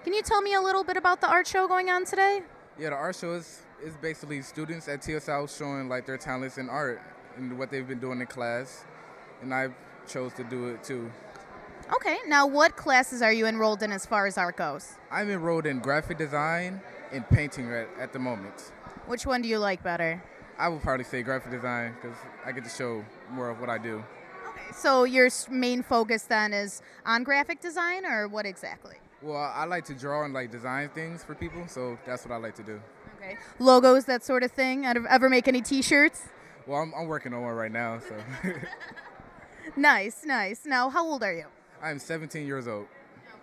Can you tell me a little bit about the art show going on today? Yeah, the art show is basically students at TF South showing like their talents in art and what they've been doing in class, and I chose to do it too. Okay, now what classes are you enrolled in as far as art goes? I'm enrolled in graphic design and painting at the moment. Which one do you like better? I would probably say graphic design because I get to show more of what I do. Okay, so your main focus then is on graphic design, or what exactly? Well, I like to draw and like design things for people, so that's what I like to do. Okay, logos, that sort of thing. Ever make any T-shirts? Well, I'm working on one right now, so. Nice, nice. Now, how old are you? I'm 17 years old.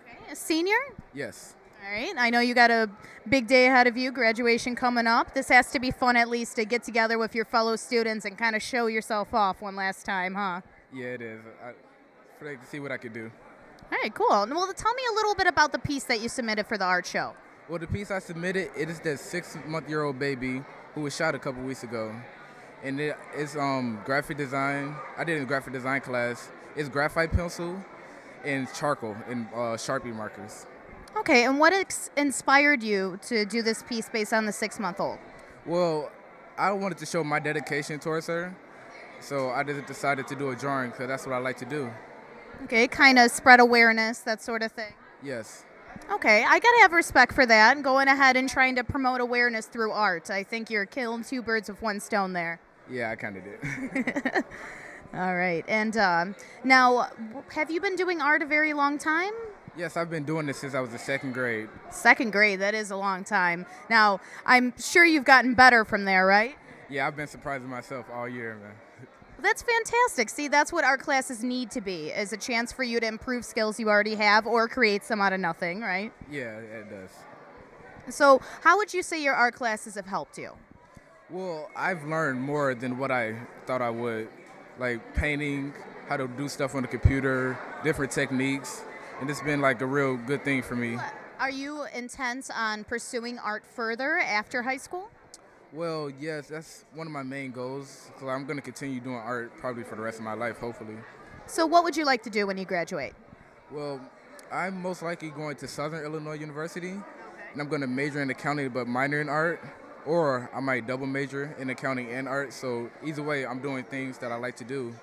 Okay, a senior? Yes. All right, I know you got a big day ahead of you, graduation coming up. This has to be fun at least to get together with your fellow students and kind of show yourself off one last time, huh? Yeah, it is. For to see what I could do. All right, cool. Well, tell me a little bit about the piece that you submitted for the art show. Well, the piece I submitted, it is that 6-month-old baby who was shot a couple weeks ago. And it's graphic design. I did it in graphic design class. It's graphite pencil and charcoal and Sharpie markers. Okay, and what inspired you to do this piece based on the 6-month-old? Well, I wanted to show my dedication towards her, so I just decided to do a drawing because that's what I like to do. Okay, kind of spread awareness, that sort of thing. Yes. Okay, I gotta have respect for that, going ahead and trying to promote awareness through art. I think you're killing two birds with one stone there. Yeah, I kind of did. All right, and now, have you been doing art a very long time? Yes, I've been doing this since I was in 2nd grade. 2nd grade, that is a long time. Now, I'm sure you've gotten better from there, right? Yeah, I've been surprising myself all year, man. That's fantastic. See, that's what art classes need to be, is a chance for you to improve skills you already have or create some out of nothing, right? Yeah, it does. So how would you say your art classes have helped you? Well, I've learned more than what I thought I would, like painting, how to do stuff on the computer, different techniques, and it's been like a real good thing for me. Are you intent on pursuing art further after high school? Well, yes, that's one of my main goals. So I'm going to continue doing art probably for the rest of my life, hopefully. So what would you like to do when you graduate? Well, I'm most likely going to Southern Illinois University, and I'm going to major in accounting but minor in art, or I might double major in accounting and art. So either way, I'm doing things that I like to do,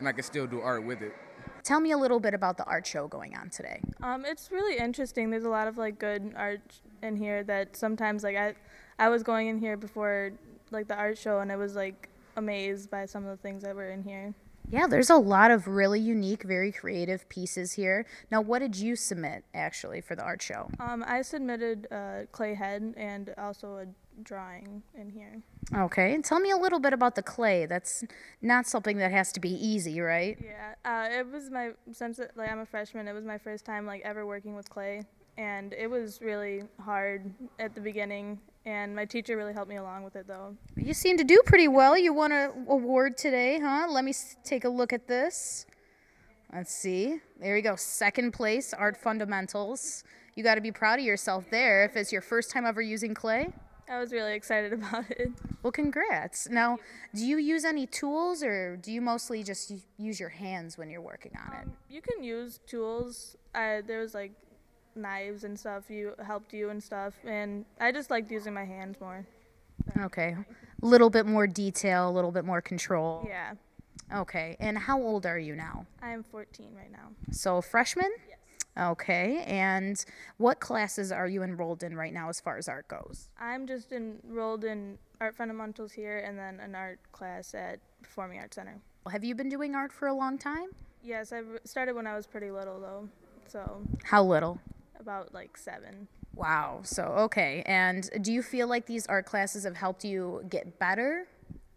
and I can still do art with it. Tell me a little bit about the art show going on today. It's really interesting. There's a lot of like good art in here that sometimes like I was going in here before like the art show and I was like amazed by some of the things that were in here. Yeah, there's a lot of really unique, very creative pieces here. Now, what did you submit actually for the art show? I submitted a clay head and also a drawing in here. Okay, and tell me a little bit about the clay. That's not something that has to be easy, right? Yeah, it was like I'm a freshman, it was my first time like ever working with clay, and it was really hard at the beginning, and my teacher really helped me along with it though. You seem to do pretty well. You won an award today, huh? Let me take a look at this. Let's see. There you go. 2nd place, Art Fundamentals. You got to be proud of yourself there if it's your first time ever using clay. I was really excited about it. Well, congrats. Now, do you use any tools or do you mostly just use your hands when you're working on it? You can use tools. There was like knives and stuff helped you and stuff, and I just liked using my hands more. Okay. A little bit more detail, a little bit more control. Yeah. Okay. And how old are you now? I'm 14 right now. So a freshman? Yes. Okay. And what classes are you enrolled in right now as far as art goes? I'm just enrolled in Art Fundamentals here and then an art class at Performing Arts Center. Have you been doing art for a long time? Yes, I started when I was pretty little though, so How little? about like 7. Wow. So, okay. And do you feel like these art classes have helped you get better?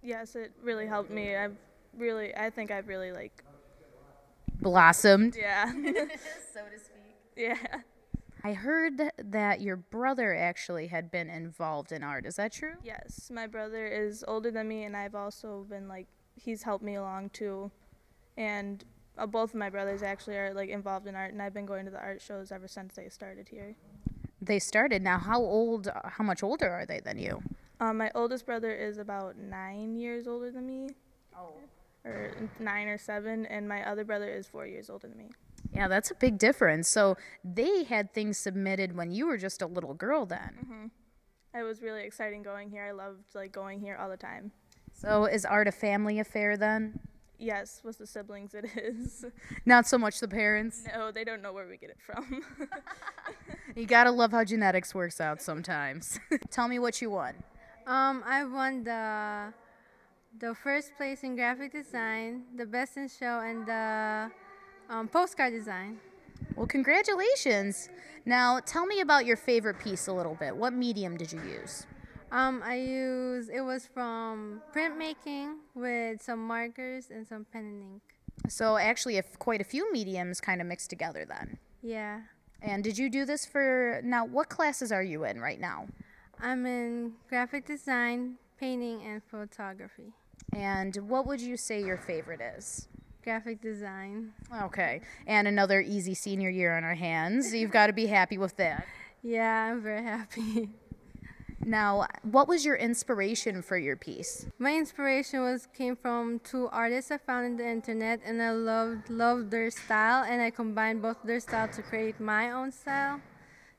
Yes, it really helped me. I think I've really like, Blossomed? yeah. So to speak. Yeah. I heard that your brother actually had been involved in art. Is that true? Yes, my brother is older than me, and I've also been like, he's helped me along too, and both of my brothers actually are like involved in art, and I've been going to the art shows ever since they started here. They started. Now, how much older are they than you? My oldest brother is about 9 years older than me. Oh. Or 9 or 7, and my other brother is 4 years older than me. Yeah, that's a big difference. So they had things submitted when you were just a little girl then. It was really exciting going here. I loved like going here all the time. So is art a family affair then? Yes, with the siblings it is. Not so much the parents. No, they don't know where we get it from. You gotta love how genetics works out sometimes. Tell me what you won. I won the first place in graphic design, the best in show, and the postcard design. Well, congratulations. Now, tell me about your favorite piece a little bit. What medium did you use? It was from printmaking with some markers and some pen and ink. So actually, quite a few mediums kind of mixed together then. Yeah. And did you do this for, now what classes are you in right now? I'm in graphic design, painting, and photography. And what would you say your favorite is? Graphic design. Okay, and another easy senior year on our hands. You've got to be happy with that. Yeah, I'm very happy. Now, what was your inspiration for your piece? My inspiration came from two artists I found on the internet, and I loved their style, and I combined both their style to create my own style.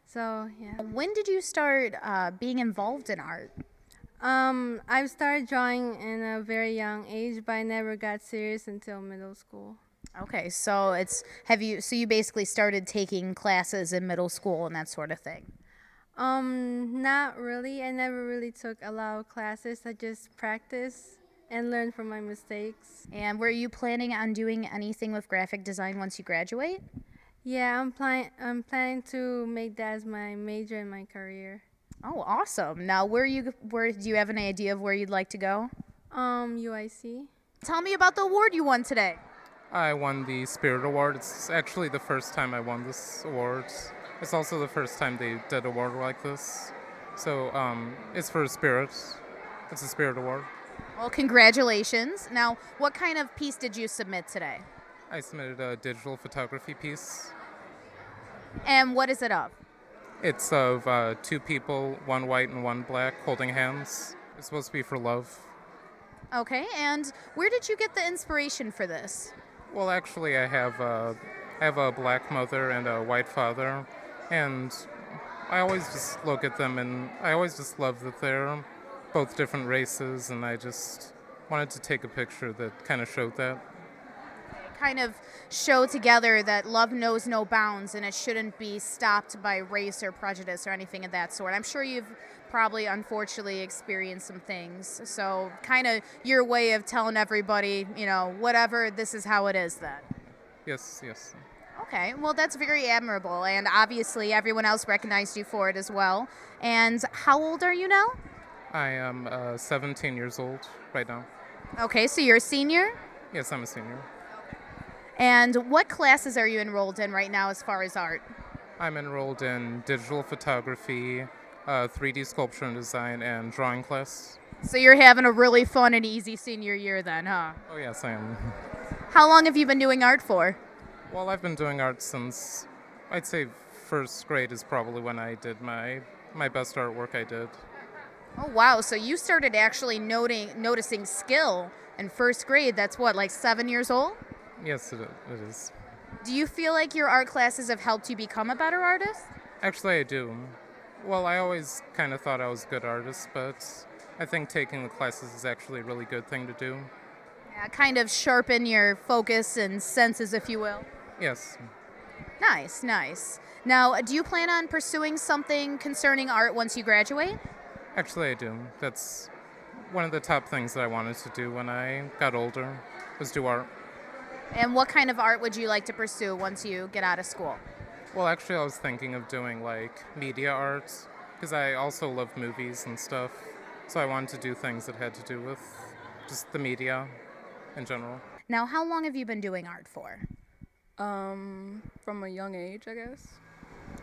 So yeah. When did you start being involved in art? I started drawing in a very young age, but I never got serious until middle school. Okay, so you basically started taking classes in middle school and that sort of thing. Not really. I never really took a lot of classes. I just practiced and learned from my mistakes. And were you planning on doing anything with graphic design once you graduate? Yeah, I'm planning to make that as my major in my career. Oh, awesome. Now, where do you have an idea of where you'd like to go? UIC. Tell me about the award you won today. I won the Spirit Award. It's actually the first time I won this award. It's also the first time they did an award like this. So it's for Spirit. It's a Spirit Award. Well, congratulations. Now, what kind of piece did you submit today? I submitted a digital photography piece. And what is it of? It's of two people, one white and one black, holding hands. It's supposed to be for love. Okay, and where did you get the inspiration for this? Well, actually, I have a black mother and a white father, and I always just look at them and I always just love that they're both different races, and I just wanted to take a picture that kind of showed that. Kind of show together that love knows no bounds and it shouldn't be stopped by race or prejudice or anything of that sort. I'm sure you've probably unfortunately experienced some things. So kind of your way of telling everybody, whatever, this is how it is then. Yes, yes. Okay, well, that's very admirable, and obviously everyone else recognized you for it as well. And how old are you now? I am 17 years old right now. Okay, so you're a senior? Yes, I'm a senior. And what classes are you enrolled in right now as far as art? I'm enrolled in digital photography, 3D sculpture and design, and drawing class. So you're having a really fun and easy senior year then, huh? Oh, yes, I am. How long have you been doing art for? Well, I've been doing art since, I'd say first grade is probably when I did my best artwork I did. Oh, wow. So you started actually noticing skill in first grade. That's what, like 7 years old? Yes, it is. Do you feel like your art classes have helped you become a better artist? Actually, I do. Well, I always kind of thought I was a good artist, but I think taking the classes is actually a really good thing to do. Yeah, kind of sharpen your focus and senses, if you will. Yes. Nice, nice. Now, do you plan on pursuing something concerning art once you graduate? Actually, I do. That's one of the top things that I wanted to do when I got older, was do art. And what kind of art would you like to pursue once you get out of school? Well, actually, I was thinking of doing, like, media art, because I also love movies and stuff. So I wanted to do things that had to do with just the media in general. Now, how long have you been doing art for? From a young age, I guess.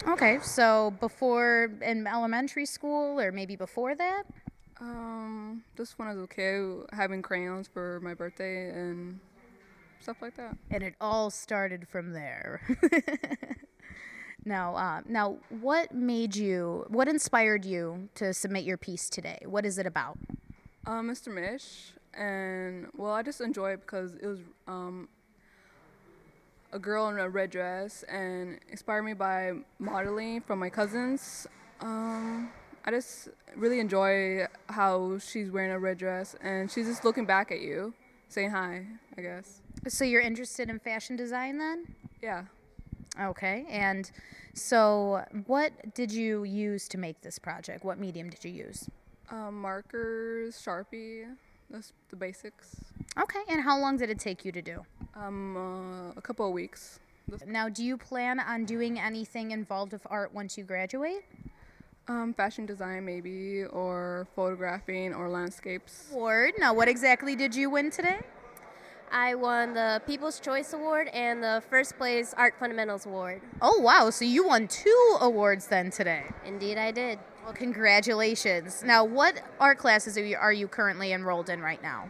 Okay, so before in elementary school or maybe before that? Just when I was a kid, having crayons for my birthday and stuff like that. And it all started from there. Now, what inspired you to submit your piece today? What is it about? Mr. Mish, and well, I just enjoy it because it was. a girl in a red dress and inspired me by modeling from my cousins. I just really enjoy how she's wearing a red dress and she's just looking back at you, saying hi, I guess. So you're interested in fashion design then? Yeah. Okay, and so what did you use to make this project? What medium did you use? Markers, Sharpie, that's the basics. Okay, and how long did it take you to do? A couple of weeks. Now, do you plan on doing anything involved with art once you graduate? Fashion design maybe, or photographing, or landscapes. Award. Now, what exactly did you win today? I won the People's Choice Award and the first place Art Fundamentals Award. Oh, wow. So you won 2 awards then today. Indeed, I did. Well, congratulations. Now, what art classes are you currently enrolled in right now?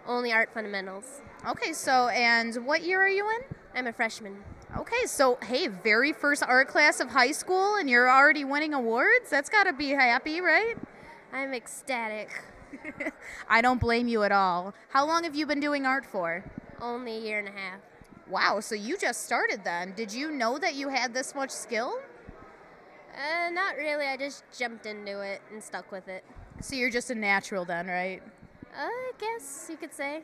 Only Art Fundamentals. Okay, so, and what year are you in? I'm a freshman. Okay, so, hey, very first art class of high school, and you're already winning awards? That's got to be happy, right? I'm ecstatic. I don't blame you at all. How long have you been doing art for? Only a year and a half. Wow, so you just started then. Did you know that you had this much skill? Not really. I just jumped into it and stuck with it. So you're just a natural then, right? I guess you could say.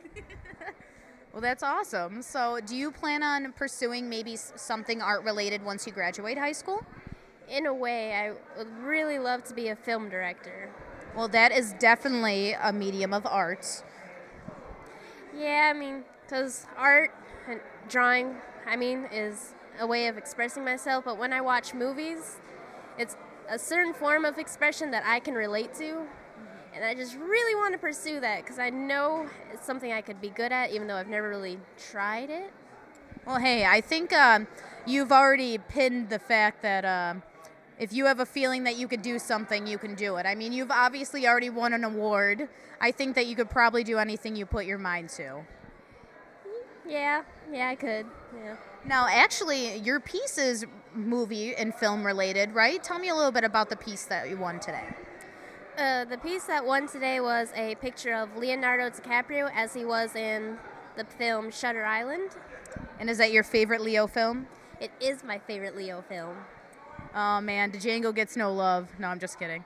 Well, that's awesome. So do you plan on pursuing maybe something art related once you graduate high school? In a way, I would really love to be a film director. Well, that is definitely a medium of art. Yeah, I mean, because art and drawing, is a way of expressing myself, but when I watch movies, it's a certain form of expression that I can relate to, and I just really want to pursue that because I know it's something I could be good at, even though I've never really tried it. Well, hey, I think you've already pinned the fact that if you have a feeling that you could do something, you can do it. I mean, you've obviously already won an award. I think that you could probably do anything you put your mind to. Yeah, I could. Yeah. Now, actually, your piece is movie and film related, right? Tell me a little bit about the piece that you won today. The piece that won today was a picture of Leonardo DiCaprio as he was in the film Shutter Island. And is that your favorite Leo film? It is my favorite Leo film. Oh, man, Django gets no love. No, I'm just kidding.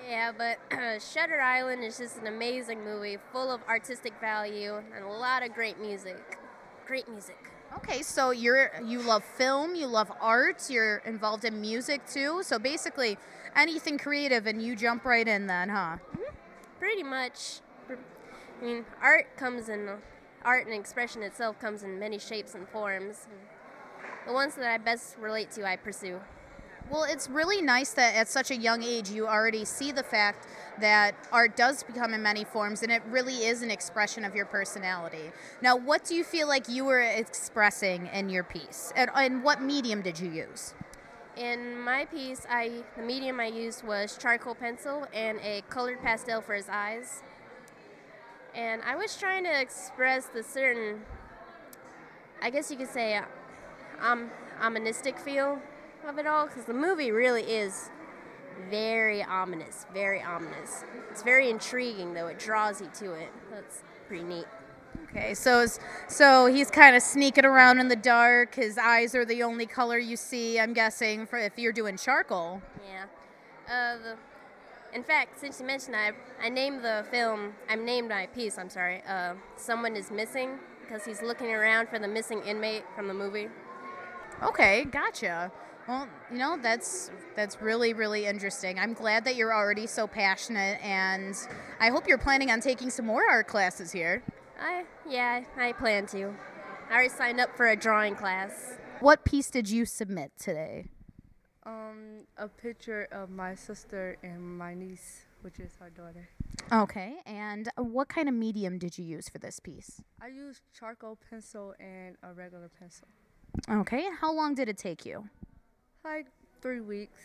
Yeah, but Shutter Island is just an amazing movie, full of artistic value and a lot of great music. Great music. Okay, so you love film, you love art, you're involved in music too. So basically, anything creative, and you jump right in then, huh? Mm-hmm. Pretty much. I mean, art and expression itself comes in many shapes and forms. The ones that I best relate to, I pursue. Well, it's really nice that at such a young age you already see the fact that art does become in many forms, and it really is an expression of your personality. Now, what do you feel like you were expressing in your piece, and what medium did you use? In my piece, the medium I used was charcoal pencil and a colored pastel for his eyes. And I was trying to express the certain, I guess you could say, ominous feel of it all, because the movie really is very ominous, very ominous. It's very intriguing, though. It draws you to it. That's pretty neat. Okay, so he's kind of sneaking around in the dark. His eyes are the only color you see, I'm guessing, for if you're doing charcoal. Yeah. In fact, since you mentioned that, I named my piece, Someone is Missing, because he's looking around for the missing inmate from the movie. Okay, gotcha. Well, that's really, really interesting. I'm glad that you're already so passionate, and I hope you're planning on taking some more art classes here. I plan to. I already signed up for a drawing class. What piece did you submit today? A picture of my sister and my niece, which is our daughter. Okay, and what kind of medium did you use for this piece? I used charcoal pencil and a regular pencil. Okay, and how long did it take you? Like 3 weeks.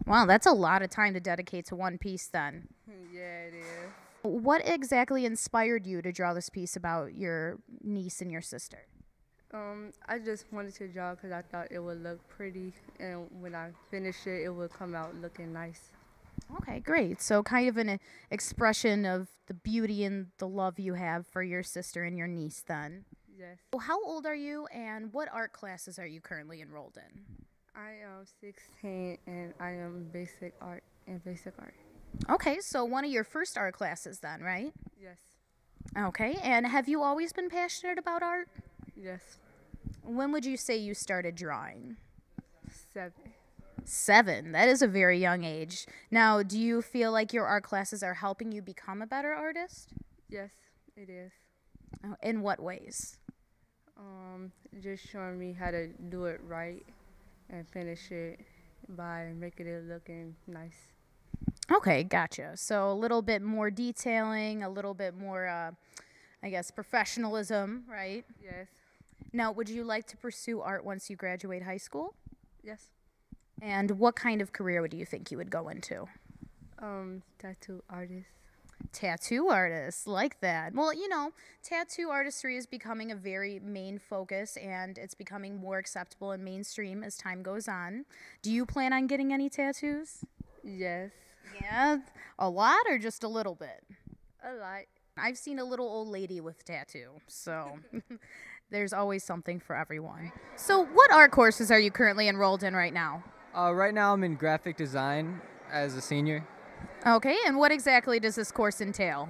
Wow, that's a lot of time to dedicate to one piece then. Yeah, it is. What exactly inspired you to draw this piece about your niece and your sister? I just wanted to draw because I thought it would look pretty, and when I finished it, it would come out looking nice. Okay, great. So kind of an expression of the beauty and the love you have for your sister and your niece then. Yes. Well, how old are you and what art classes are you currently enrolled in? I am 16 and I am basic art and basic art. Okay, so one of your first art classes then, right? Yes. Okay, and have you always been passionate about art? Yes. When would you say you started drawing? 7. 7. That is a very young age. Now, do you feel like your art classes are helping you become a better artist? Yes, it is. In what ways? Just showing me how to do it right and finish it by making it looking nice. Okay, gotcha. So a little bit more detailing, a little bit more, I guess, professionalism, right? Yes. Now, would you like to pursue art once you graduate high school? Yes. And what kind of career do you think you would go into? Tattoo artist. Tattoo artists, like that. Well, tattoo artistry is becoming a very main focus and it's becoming more acceptable and mainstream as time goes on. Do you plan on getting any tattoos? Yes. Yeah, a lot or just a little bit? A lot. I've seen a little old lady with tattoo, so there's always something for everyone. So what art courses are you currently enrolled in right now? Right now I'm in graphic design as a senior. Okay, and what exactly does this course entail?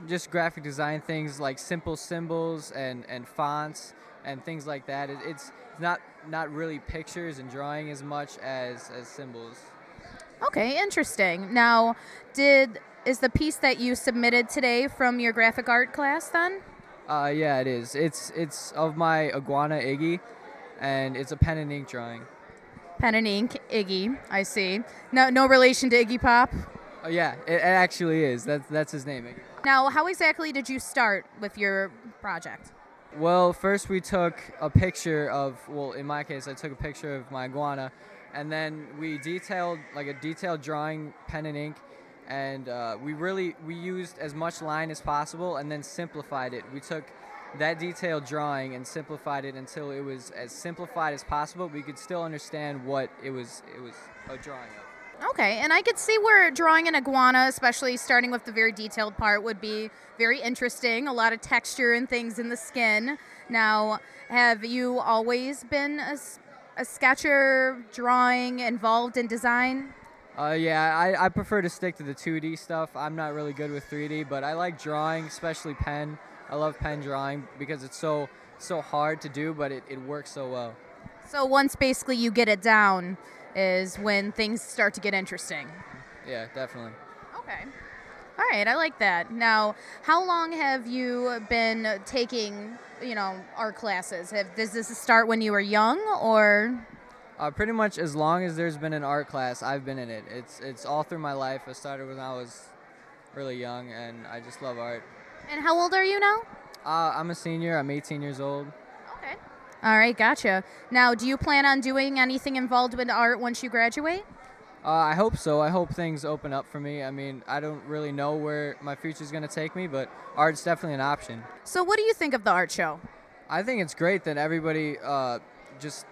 Just graphic design things like simple symbols and fonts and things like that. It's not really pictures and drawing as much as symbols. Okay, interesting. Now, is the piece that you submitted today from your graphic art class then? Yeah, it is. It's of my iguana Iggy, and it's a pen and ink drawing. Pen and ink, Iggy, I see. No relation to Iggy Pop? Oh yeah, it actually is. That's his name, Iggy. Now, how exactly did you start with your project? Well, first we took a picture of, well, in my case, I took a picture of my iguana, and then we detailed, like a detailed drawing, pen and ink, and we used as much line as possible and then simplified it. We took that detailed drawing and simplified it until it was as simplified as possible. We could still understand what it was a drawing of. Okay, and I could see where drawing an iguana, especially starting with the very detailed part, would be very interesting. A lot of texture and things in the skin. Now, have you always been a sketcher, drawing, involved in design? Yeah, I prefer to stick to the 2D stuff. I'm not really good with 3D, but I like drawing, especially pen. I love pen drawing because it's so hard to do, but it works so well. So once basically you get it down is when things start to get interesting. Yeah, definitely. Okay. All right, I like that. Now, how long have you been taking, art classes? Does this start when you were young or? Pretty much as long as there's been an art class, I've been in it. It's all through my life. I started when I was really young, and I just love art. And how old are you now? I'm a senior. I'm 18 years old. Okay. All right, gotcha. Now, do you plan on doing anything involved with art once you graduate? I hope so. I hope things open up for me. I mean, I don't really know where my future's going to take me, but art's definitely an option. So what do you think of the art show? I think it's great that everybody just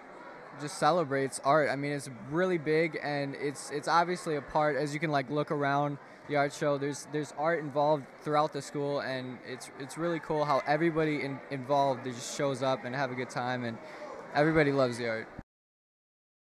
celebrates art. I mean, it's really big, and it's obviously a part, as you can look around the art show. There's art involved throughout the school, and it's really cool how everybody involved just shows up and have a good time, and everybody loves the art.